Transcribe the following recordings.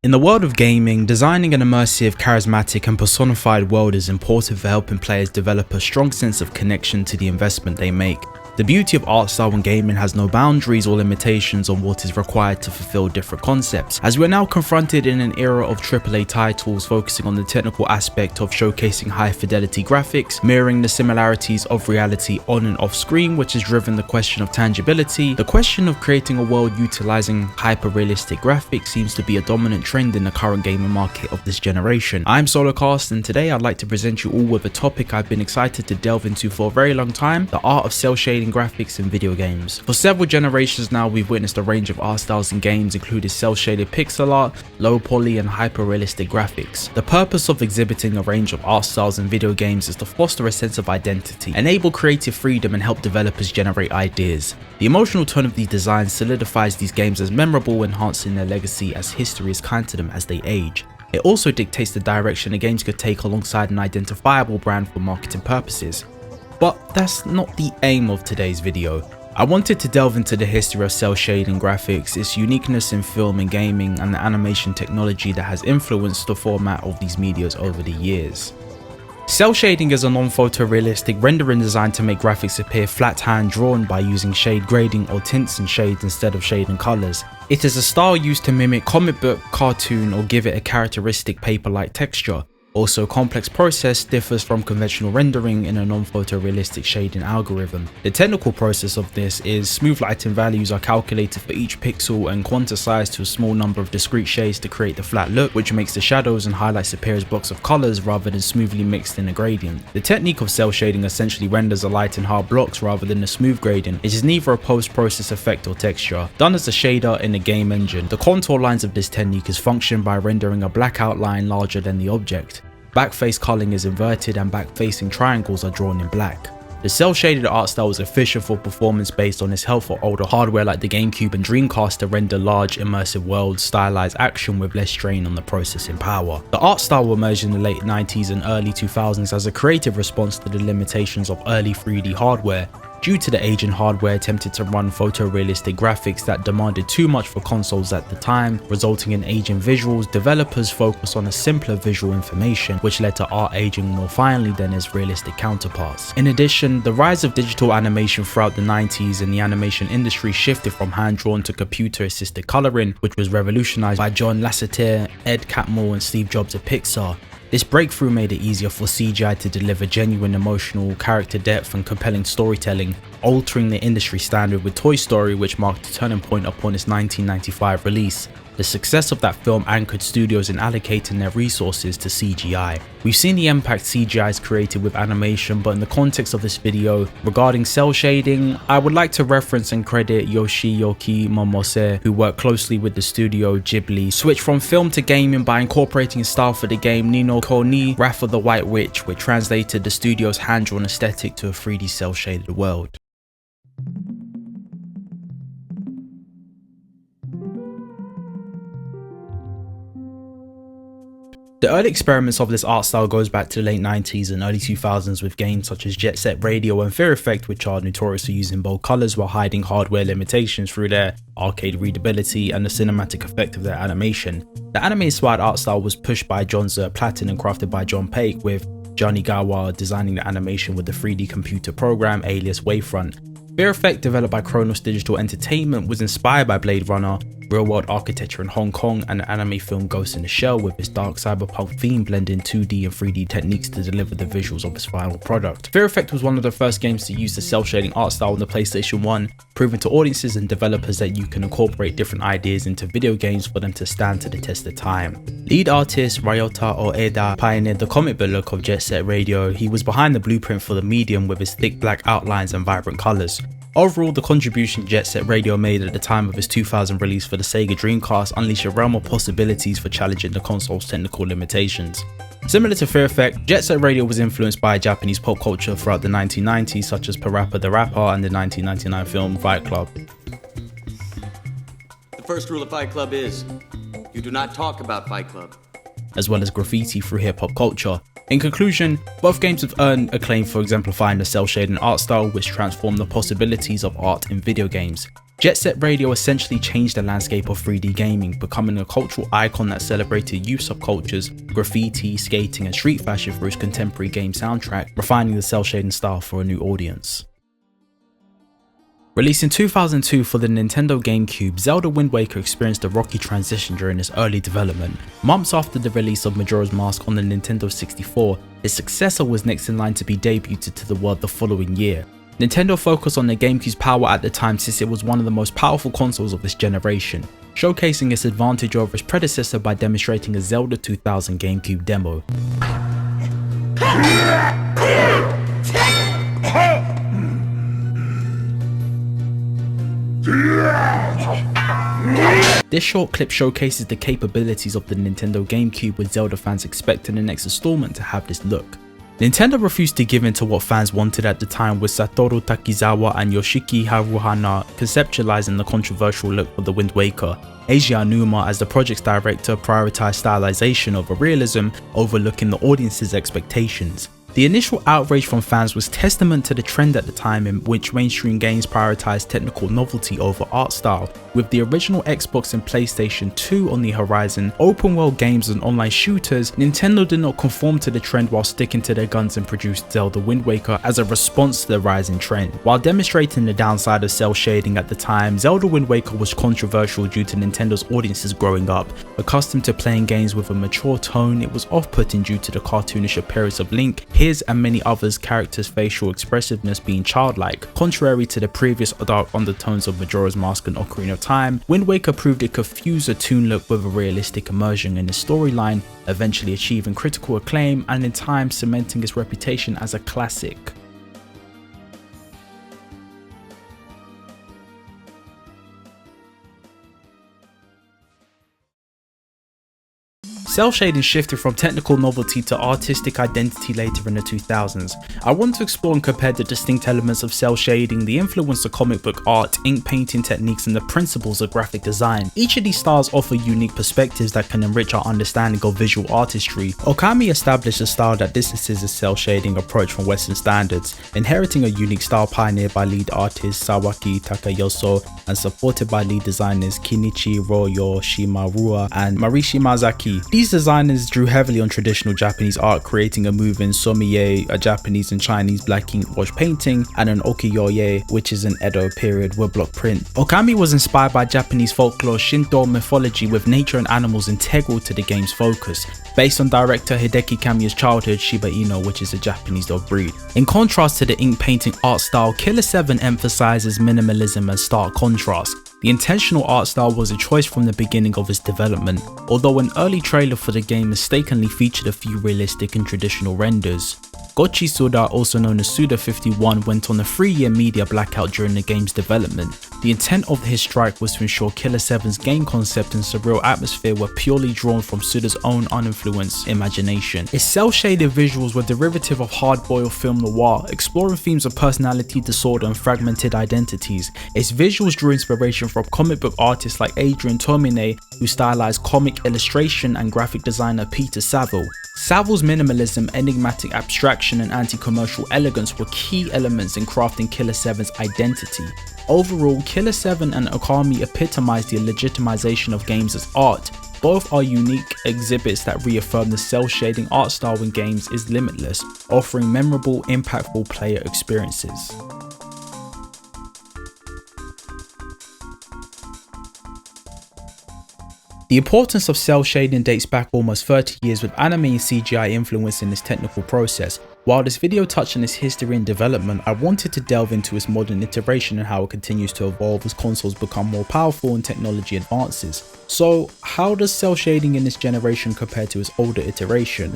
In the world of gaming, designing an immersive, charismatic and personified world is important for helping players develop a strong sense of connection to the investment they make. The beauty of art style in gaming has no boundaries or limitations on what is required to fulfill different concepts, as we are now confronted in an era of AAA titles focusing on the technical aspect of showcasing high fidelity graphics, mirroring the similarities of reality on and off screen, which has driven the question of tangibility. The question of creating a world utilizing hyper-realistic graphics seems to be a dominant trend in the current gaming market of this generation. I'm Solocast, and today I'd like to present you all with a topic I've been excited to delve into for a very long time: the art of cel shading graphics in video games. For several generations now, we've witnessed a range of art styles in games including cel shaded pixel art, low poly and hyper realistic graphics. The purpose of exhibiting a range of art styles in video games is to foster a sense of identity, enable creative freedom and help developers generate ideas. The emotional tone of these designs solidifies these games as memorable, enhancing their legacy as history is kind to them as they age. It also dictates the direction the games could take alongside an identifiable brand for marketing purposes. But that's not the aim of today's video. I wanted to delve into the history of cel shading graphics, its uniqueness in film and gaming, and the animation technology that has influenced the format of these medias over the years. Cel shading is a non-photorealistic rendering designed to make graphics appear flat hand drawn by using shade grading or tints and shades instead of shade and colours. It is a style used to mimic comic book, cartoon, or give it a characteristic paper-like texture. Also, complex process differs from conventional rendering in a non-photorealistic shading algorithm. The technical process of this is smooth lighting values are calculated for each pixel and quantized to a small number of discrete shades to create the flat look, which makes the shadows and highlights appear as blocks of colours rather than smoothly mixed in a gradient. The technique of cel shading essentially renders the light in hard blocks rather than a smooth gradient. It is neither a post-process effect or texture, done as a shader in the game engine. The contour lines of this technique is functioned by rendering a black outline larger than the object. Backface culling is inverted and back-facing triangles are drawn in black. The cel-shaded art style is efficient for performance based on its help for older hardware like the GameCube and Dreamcast to render large immersive worlds, stylized action with less strain on the processing power. The art style emerged in the late 90s and early 2000s as a creative response to the limitations of early 3D hardware. Due to the aging hardware attempted to run photorealistic graphics that demanded too much for consoles at the time, resulting in aging visuals, developers focused on a simpler visual information, which led to art aging more finely than its realistic counterparts. In addition, the rise of digital animation throughout the 90s and the animation industry shifted from hand-drawn to computer-assisted coloring, which was revolutionized by John Lasseter, Ed Catmull and Steve Jobs at Pixar. This breakthrough made it easier for CGI to deliver genuine emotional character depth and compelling storytelling, altering the industry standard with Toy Story, which marked a turning point upon its 1995 release. The success of that film anchored studios in allocating their resources to CGI. We've seen the impact CGI has created with animation, but in the context of this video regarding cel shading, I would like to reference and credit Yoshiyuki Momose, who worked closely with the studio Ghibli, switched from film to gaming by incorporating his style for the game Ni no Kuni Wrath of the White Witch, which translated the studio's hand-drawn aesthetic to a 3D cel shaded world. The early experiments of this art style goes back to the late 90s and early 2000s with games such as Jet Set Radio and Fear Effect, which are notorious for using bold colours while hiding hardware limitations through their arcade readability and the cinematic effect of their animation. The anime-inspired art style was pushed by John Zert Platin and crafted by John Paik, with Johnny Gawa designing the animation with the 3D computer program alias Wavefront. Fear Effect, developed by Kronos Digital Entertainment, was inspired by Blade Runner, real-world architecture in Hong Kong, and the anime film Ghost in the Shell, with its dark cyberpunk theme blending 2D and 3D techniques to deliver the visuals of its final product. Fear Effect was one of the first games to use the cel shading art style on the PlayStation 1, proving to audiences and developers that you can incorporate different ideas into video games for them to stand to the test of time. Lead artist Ryota Oeda pioneered the comic book look of Jet Set Radio. He was behind the blueprint for the medium with its thick black outlines and vibrant colours. Overall, the contribution Jet Set Radio made at the time of its 2000 release for the Sega Dreamcast unleashed a realm of possibilities for challenging the console's technical limitations. Similar to Fear Effect, Jet Set Radio was influenced by Japanese pop culture throughout the 1990s, such as Parappa the Rapper and the 1999 film Fight Club. The first rule of Fight Club is, you do not talk about Fight Club. As well as graffiti through hip-hop culture. In conclusion, both games have earned acclaim for exemplifying the cel shading art style, which transformed the possibilities of art in video games. Jet Set Radio essentially changed the landscape of 3D gaming, becoming a cultural icon that celebrated youth subcultures, graffiti, skating and street fashion through its contemporary game soundtrack, refining the cel shading style for a new audience. Released in 2002 for the Nintendo GameCube, Zelda Wind Waker experienced a rocky transition during its early development. Months after the release of Majora's Mask on the Nintendo 64, its successor was next in line to be debuted to the world the following year. Nintendo focused on the GameCube's power at the time since it was one of the most powerful consoles of this generation, showcasing its advantage over its predecessor by demonstrating a Zelda 2000 GameCube demo. This short clip showcases the capabilities of the Nintendo GameCube, with Zelda fans expecting the next installment to have this look. Nintendo refused to give in to what fans wanted at the time, with Satoru Takizawa and Yoshiki Haruhana conceptualizing the controversial look for the Wind Waker. Eiji Aonuma, as the project's director, prioritized stylization over realism, overlooking the audience's expectations. The initial outrage from fans was testament to the trend at the time in which mainstream games prioritized technical novelty over art style. With the original Xbox and PlayStation 2 on the horizon, open world games and online shooters, Nintendo did not conform to the trend while sticking to their guns and produced Zelda Wind Waker as a response to the rising trend. While demonstrating the downside of cel shading at the time, Zelda Wind Waker was controversial due to Nintendo's audiences growing up. Accustomed to playing games with a mature tone, it was off-putting due to the cartoonish appearance of Link, his and many others' characters' facial expressiveness being childlike. Contrary to the previous dark undertones of Majora's Mask and Ocarina of Time, Wind Waker proved it could fuse a toon look with a realistic immersion in the storyline, eventually achieving critical acclaim and in time cementing its reputation as a classic. Cel shading shifted from technical novelty to artistic identity later in the 2000s. I want to explore and compare the distinct elements of cel shading, the influence of comic book art, ink painting techniques, and the principles of graphic design. Each of these styles offer unique perspectives that can enrich our understanding of visual artistry. Okami established a style that distances the cel shading approach from Western standards, inheriting a unique style pioneered by lead artist Sawaki Takayoso and supported by lead designers Kinichi Ryo Shimarua and Marishi Mazaki. These designers drew heavily on traditional Japanese art, creating a move in somiye, a Japanese and Chinese black ink wash painting, and an okiyoye, which is an Edo period woodblock print. Okami was inspired by Japanese folklore, Shinto mythology, with nature and animals integral to the game's focus, based on director Hideki Kamiya's childhood Shiba Inu, which is a Japanese dog breed. In contrast to the ink painting art style, Killer 7 emphasizes minimalism and stark contrast. The intentional art style was a choice from the beginning of its development, although an early trailer for the game mistakenly featured a few realistic and traditional renders. Gochi Suda, also known as Suda51, went on a 3-year media blackout during the game's development. The intent of his strike was to ensure Killer 7's game concept and surreal atmosphere were purely drawn from Suda's own uninfluenced imagination. Its cel-shaded visuals were derivative of hard-boiled film noir, exploring themes of personality disorder and fragmented identities. Its visuals drew inspiration from comic book artists like Adrian Tomine, who stylized comic illustration, and graphic designer Peter Saville. Saville's minimalism, enigmatic abstraction, and anti-commercial elegance were key elements in crafting Killer 7's identity. Overall, Killer 7 and Okami epitomize the legitimization of games as art. Both are unique exhibits that reaffirm the cel shading art style in games is limitless, offering memorable, impactful player experiences. The importance of cel shading dates back almost 30 years, with anime and CGI influencing this technical process. While this video touched on its history and development, I wanted to delve into its modern iteration and how it continues to evolve as consoles become more powerful and technology advances. So, how does cel shading in this generation compare to its older iteration?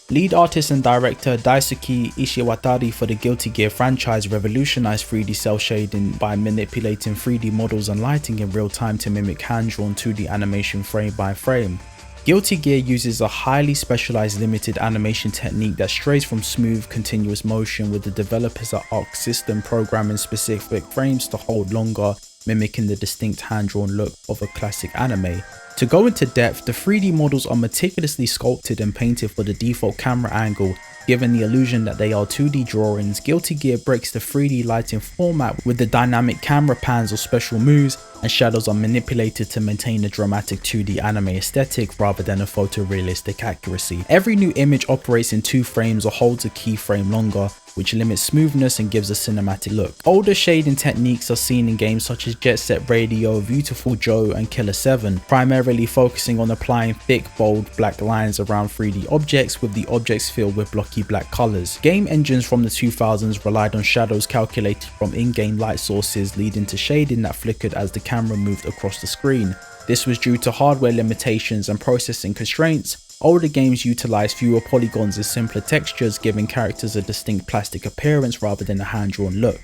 Lead artist and director Daisuke Ishiwatari for the Guilty Gear franchise revolutionized 3D cel shading by manipulating 3D models and lighting in real time to mimic hand-drawn 2D animation frame by frame. Guilty Gear uses a highly specialized limited animation technique that strays from smooth, continuous motion, with the developers at Arc System programming specific frames to hold longer, mimicking the distinct hand-drawn look of a classic anime. To go into depth, the 3D models are meticulously sculpted and painted for the default camera angle, giving the illusion that they are 2D drawings. Guilty Gear breaks the 3D lighting format with the dynamic camera pans or special moves, and shadows are manipulated to maintain a dramatic 2D anime aesthetic rather than a photorealistic accuracy. Every new image operates in 2 frames or holds a keyframe longer, which limits smoothness and gives a cinematic look. Older shading techniques are seen in games such as Jet Set Radio, Beautiful Joe and Killer 7, primarily focusing on applying thick, bold black lines around 3D objects, with the objects filled with blocky black colors. Game engines from the 2000s relied on shadows calculated from in-game light sources, leading to shading that flickered as the camera moved across the screen. This was due to hardware limitations and processing constraints. Older games utilized fewer polygons and simpler textures, giving characters a distinct plastic appearance rather than a hand-drawn look.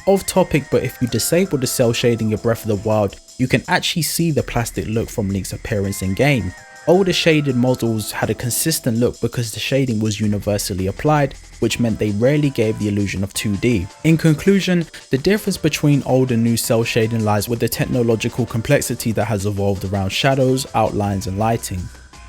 Off topic, but if you disable the cel shading in Breath of the Wild, you can actually see the plastic look from Link's appearance in game. Older shaded models had a consistent look because the shading was universally applied, which meant they rarely gave the illusion of 2D. In conclusion, the difference between old and new cel shading lies with the technological complexity that has evolved around shadows, outlines and lighting.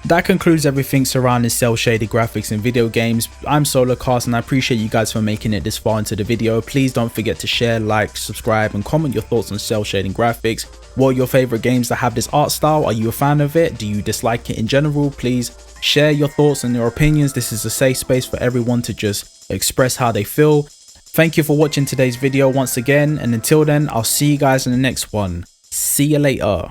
That concludes everything surrounding cel shaded graphics in video games. I'm Solarcast and I appreciate you guys for making it this far into the video. Please don't forget to share, like, subscribe and comment your thoughts on cel shading graphics. What are your favorite games that have this art style? Are you a fan of it? Do you dislike it in general? Please share your thoughts and your opinions. This is a safe space for everyone to just express how they feel. Thank you for watching today's video once again, and until then, I'll see you guys in the next one. See you later.